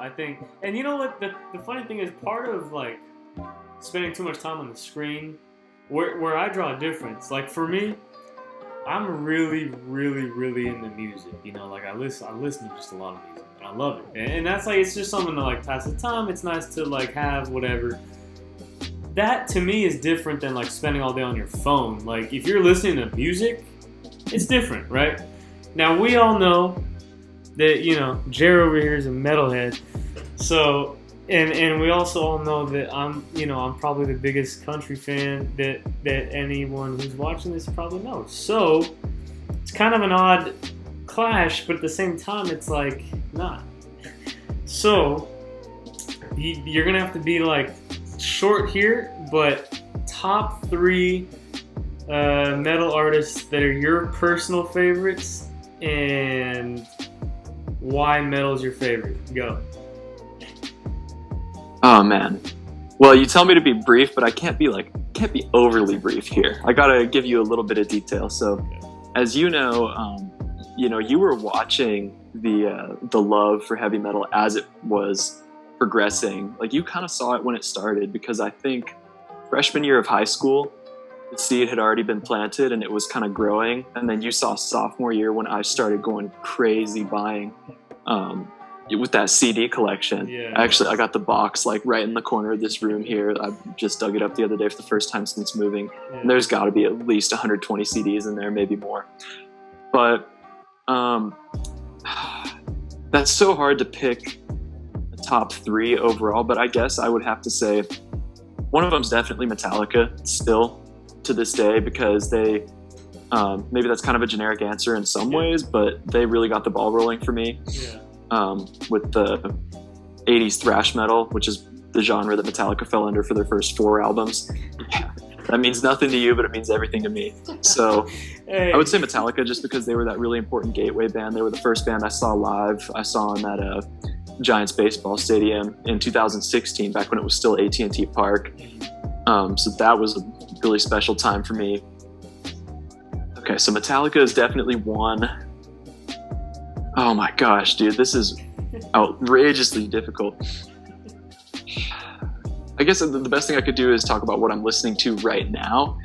I think, and you know what? The funny thing is, part of like spending too much time on the screen, where I draw a difference. Like for me, I'm really, really, really into music. You know, like I listen to just a lot of music, and I love it. And that's like, it's just something to like pass the time. It's nice to like have whatever. That to me is different than like spending all day on your phone. Like if you're listening to music, it's different, right? Now we all know that, you know, Jer over here is a metalhead. So and we also all know that I'm probably the biggest country fan that anyone who's watching this probably knows. So it's kind of an odd clash, but at the same time it's like not. So you're gonna have to be like short here, but top 3 metal artists that are your personal favorites and why metal's your favorite. Go. Oh man. Well, you tell me to be brief, but I can't be overly brief here. I gotta give you a little bit of detail. So, as you know, you were watching the love for heavy metal as it was progressing. Like you kind of saw it when it started, because I think freshman year of high school, the seed had already been planted and it was kind of growing. And then you saw sophomore year when I started going crazy buying with that CD collection. Yeah. Actually, I got the box like right in the corner of this room here. I just dug it up the other day for the first time since moving. Yeah. And there's got to be at least 120 CDs in there, maybe more. But that's so hard to pick a top 3 overall. But I guess I would have to say one of them's definitely Metallica still to this day, because they maybe that's kind of a generic answer in some ways, but they really got the ball rolling for me. Yeah. With the 80s thrash metal, which is the genre that Metallica fell under for their first 4 albums. Yeah, that means nothing to you, but it means everything to me. So Hey. I would say Metallica, just because they were that really important gateway band. They were the first band I saw live. I saw them at Giants baseball stadium in 2016, back when it was still AT&T Park. So that was a really special time for me. Okay, so Metallica is definitely one. Oh my gosh, dude, this is outrageously difficult. I guess the best thing I could do is talk about what I'm listening to right now.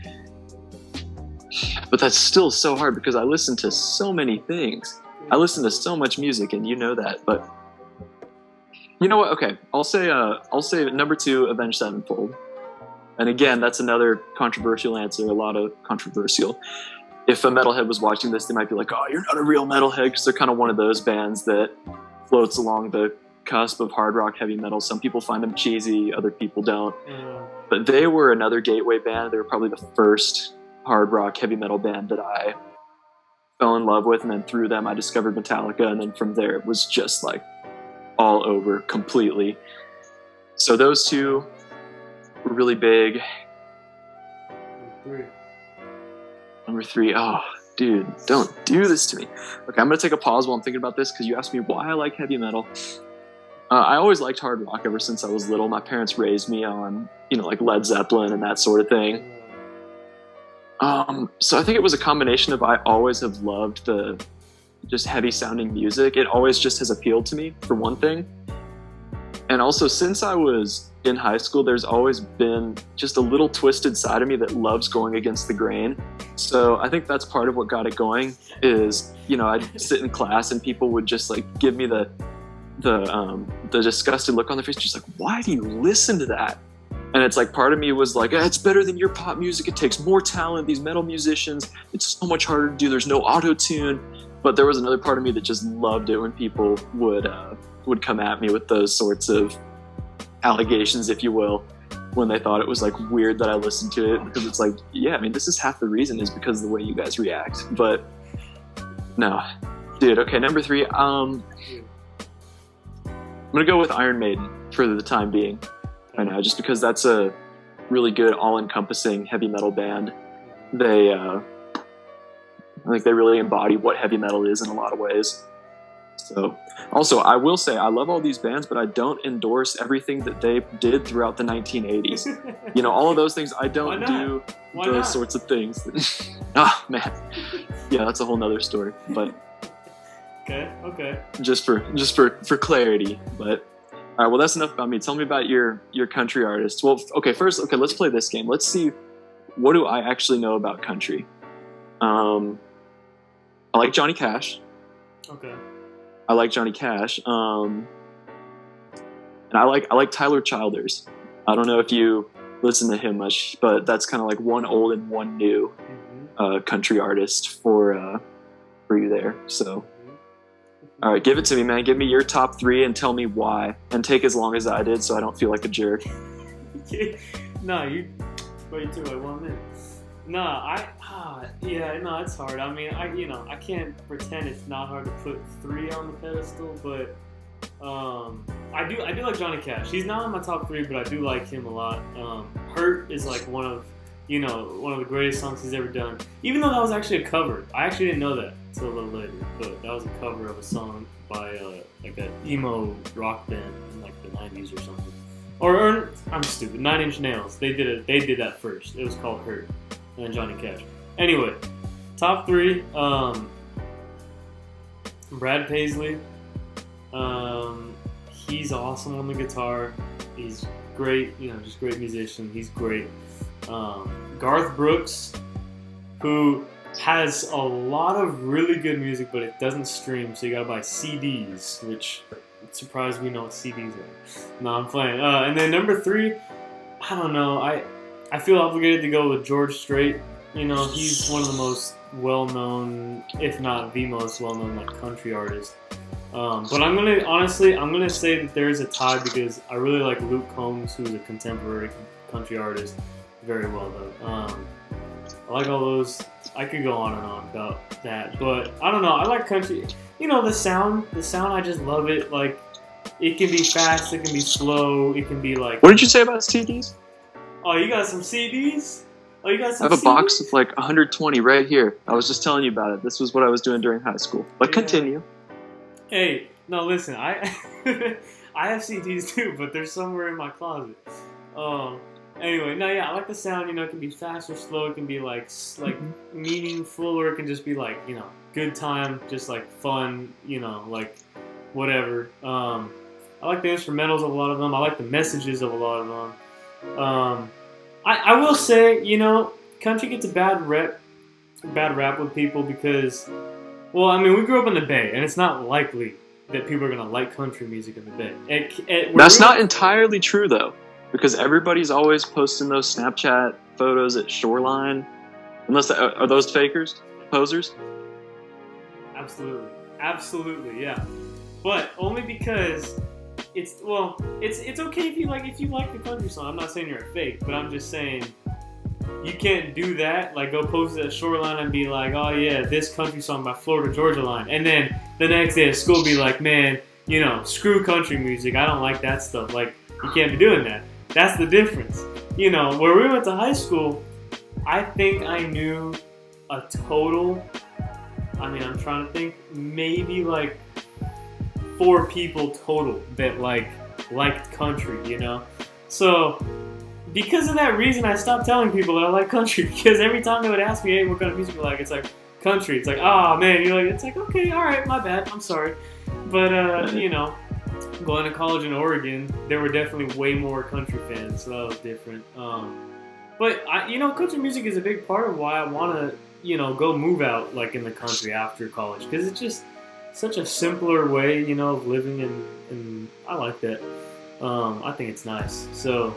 But that's still so hard, because I listen to so many things. I listen to so much music, and you know that. But you know what? Okay, I'll say number 2, Avenged Sevenfold. And again, that's another controversial answer. A lot of controversial. If a metalhead was watching this, they might be like, "Oh, you're not a real metalhead," because they're kind of one of those bands that floats along the cusp of hard rock, heavy metal. Some people find them cheesy, other people don't. But they were another gateway band. They were probably the first hard rock, heavy metal band that I fell in love with, and then through them I discovered Metallica, and then from there it was just like all over completely. So those 2 were really big. Number 3, oh, dude, don't do this to me. Okay, I'm going to take a pause while I'm thinking about this, because you asked me why I like heavy metal. I always liked hard rock ever since I was little. My parents raised me on, like Led Zeppelin and that sort of thing. So I think it was a combination of I always have loved the just heavy sounding music. It always just has appealed to me, for one thing. And also, since I was in high school, there's always been just a little twisted side of me that loves going against the grain. So I think that's part of what got it going is, I'd sit in class and people would just like give me the disgusted look on their face, just like, why do you listen to that? And it's like, part of me was like, it's better than your pop music. It takes more talent. These metal musicians, it's so much harder to do. There's no auto-tune. But there was another part of me that just loved it when people would come at me with those sorts of allegations, if you will, when they thought it was like weird that I listened to it, because it's like, yeah, I mean, this is half the reason is because of the way you guys react. But no, dude. Okay, number 3. I'm gonna go with Iron Maiden for the time being right now, just because that's a really good, all-encompassing heavy metal band. I think they really embody what heavy metal is in a lot of ways. So, also, I will say I love all these bands, but I don't endorse everything that they did throughout the 1980s. All of those things, I don't do those sorts of things. Oh, man. Yeah, that's a whole nother story. But okay. Just for clarity. But All right, well, that's enough about me. Tell me about your country artists. Well, okay, first, okay, let's play this game. Let's see, what do I actually know about country? I like Johnny Cash. Okay. I like Johnny Cash. And I like Tyler Childers. I don't know if you listen to him much, but that's kind of like one old and one new country artist for you there. So, all right, give it to me, man. Give me your top 3 and tell me why, and take as long as I did, so I don't feel like a jerk. No, you wait till like 1 minute. No, no, it's hard. I mean, I can't pretend it's not hard to put 3 on the pedestal, but I do like Johnny Cash. He's not in my top 3, but I do like him a lot. Hurt is like one of the greatest songs he's ever done. Even though that was actually a cover. I actually didn't know that until a little later, but that was a cover of a song by like an emo rock band in like the 90s or something. Or I'm stupid. 9 Inch Nails. They did that first. It was called Hurt. And then Johnny Cash. Anyway, top 3. Brad Paisley. He's awesome on the guitar. He's great, just great musician. He's great. Garth Brooks, who has a lot of really good music, but it doesn't stream, so you gotta buy CDs, which I'm surprised we know what CDs are. No, I'm playing. And then number 3, I don't know. I feel obligated to go with George Strait. He's one of the most well-known, if not the most well-known, like country artist. But I'm gonna say that there is a tie because I really like Luke Combs, who's a contemporary country artist, very well though. I like all those. I could go on and on about that, but I don't know. I like country. The sound. I just love it. Like, it can be fast, it can be slow, it can be like. What did you say about CDs? Oh, you got some CDs? Oh, you got some. I have a CDs? box of like 120 right here. I was just telling you about it. This was what I was doing during high school. But continue. Hey, no, listen. I I have CDs too, but they're somewhere in my closet. Anyway, no, yeah, I like the sound. It can be fast or slow. It can be like meaningful, or it can just be like good time, just like fun. Like whatever. I like the instrumentals of a lot of them. I like the messages of a lot of them. I will say, country gets a bad rap with people because, well, I mean, we grew up in the Bay, and it's not likely that people are gonna like country music in the Bay. That's not entirely true though, because everybody's always posting those Snapchat photos at Shoreline. Unless are those fakers, posers? Absolutely, yeah. But only because it's okay if you like the country song. I'm not saying you're a fake, but I'm just saying you can't do that. Like, go post it at Shoreline and be like, oh yeah, this country song by Florida Georgia Line, and then the next day at school be like, man, screw country music. I don't like that stuff. Like, you can't be doing that. That's the difference. Where we went to high school, I think I knew a total. I mean, I'm trying to think. Maybe like 4 people total that liked country, So because of that reason, I stopped telling people that I like country, because every time they would ask me, hey, what kind of music you like, it's like country. It's like, oh man, it's like, okay, all right, my bad, I'm sorry. But going to college in Oregon, there were definitely way more country fans, so that was different. But country music is a big part of why I want to go move out like in the country after college, because it's just such a simpler way, of living, and I like that. I think it's nice. So,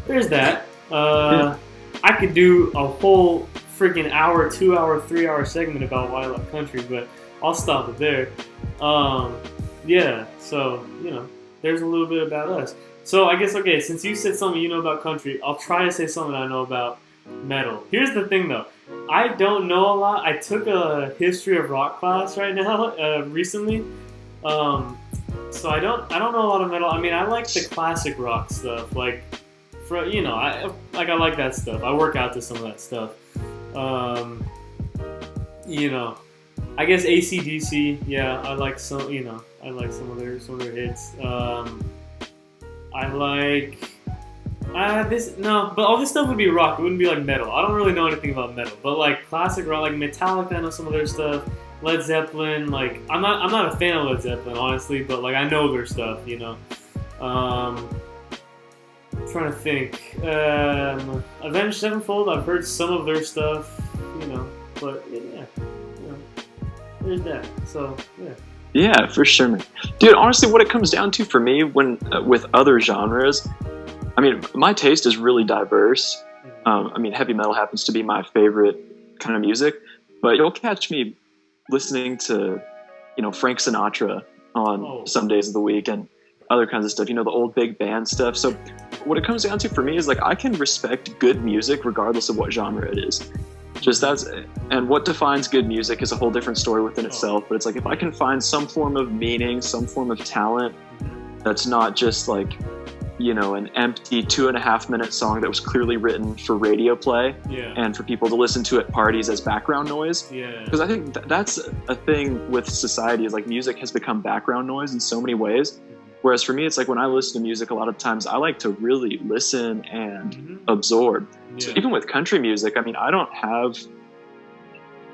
there's that. I could do a whole freaking hour, 2 hour, 3 hour segment about why I love country, but I'll stop it there. Yeah, so, there's a little bit about us. So I guess, okay, since you said something you know about country, I'll try to say something I know about metal. Here's the thing, though. I don't know a lot. I took a history of rock class right now, recently. So I don't know a lot of metal. I mean, I like the classic rock stuff, like, I like that stuff. I work out to some of that stuff. I guess AC/DC. Yeah, I like some. I like some of their hits. I like. But all this stuff would be rock. It wouldn't be like metal. I don't really know anything about metal, but like classic rock, like Metallica, I know some of their stuff. Led Zeppelin, like I'm not a fan of Led Zeppelin honestly, but like I know their stuff, you know. I'm trying to think. Avenged Sevenfold, I've heard some of their stuff, you know, but yeah, you know, there's that. So yeah. Yeah, for sure, man. Dude, honestly, what it comes down to for me when with other genres, I mean, my taste is really diverse. I mean, heavy metal happens to be my favorite kind of music, but you'll catch me listening to, you know, Frank Sinatra on some days of the week and other kinds of stuff, you know, the old big band stuff. So what it comes down to for me is like I can respect good music regardless of what genre it is. Just that's, and what defines good music is a whole different story within itself. But it's like if I can find some form of meaning, some form of talent that's not just like, you know, an empty 2.5 minute song that was clearly written for radio play and for people to listen to at parties as background noise. Because I think that's a thing with society is like music has become background noise in so many ways. Whereas for me, it's like when I listen to music, a lot of times I like to really listen and absorb. So even with country music, I mean, I don't have,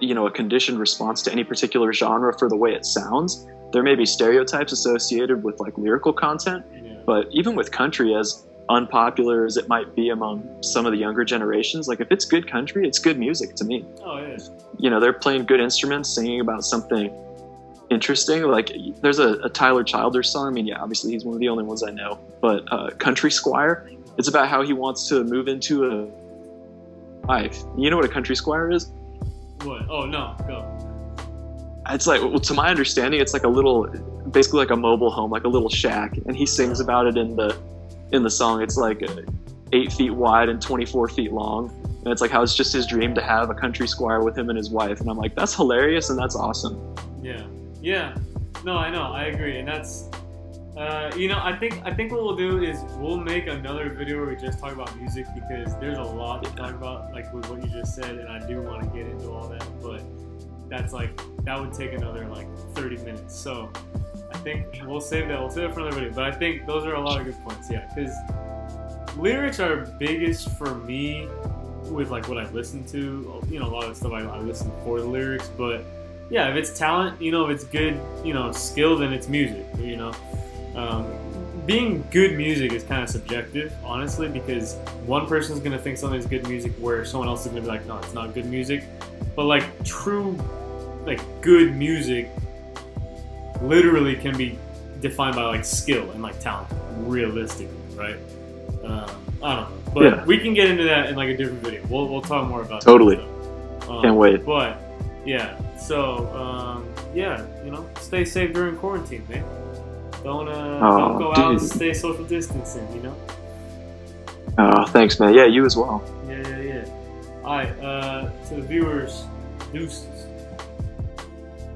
you know, a conditioned response to any particular genre for the way it sounds. There may be stereotypes associated with like lyrical content, but even with country, as unpopular as it might be among some of the younger generations, like if it's good country, it's good music to me. Oh yeah. You know, they're playing good instruments, singing about something interesting. Like there's a Tyler Childers song. I mean, yeah, obviously he's one of the only ones I know, but Country Squire, it's about how he wants to move into a life. You know what a country squire is? What? Oh no, go. It's like, well, to my understanding, it's like a little, basically like a mobile home, like a little shack, and he sings about it in the song. It's like 8 feet wide and 24 feet long, and it's like how it's just his dream to have a country squire with him and his wife. And I'm like, that's hilarious and that's awesome. Yeah. No, I know, I agree, and that's. You know, I think what we'll do is we'll make another video where we just talk about music because there's a lot to talk about, like with what you just said, and I do want to get into all that, but that's like, that would take another like 30 minutes. So I think we'll save that. We'll save it for another video, but I think those are a lot of good points, yeah, because lyrics are biggest for me with like what I listen to, you know, a lot of the stuff I listen for the lyrics, but yeah, if it's talent, you know, if it's good, you know, skill, then it's music, you know. Being good music is kind of subjective, honestly, because one person's gonna think something's good music where someone else is gonna be like, no, it's not good music. But like true, like good music, literally can be defined by like skill and like talent, realistically, right? I don't know, but we can get into that in like a different video. We'll talk more about totally. That Can't wait. But yeah, so yeah, you know, stay safe during quarantine, man. Don't go out and stay social distancing, you know? Oh, thanks, man. Yeah, you as well. Yeah. All right, to the viewers, deuces.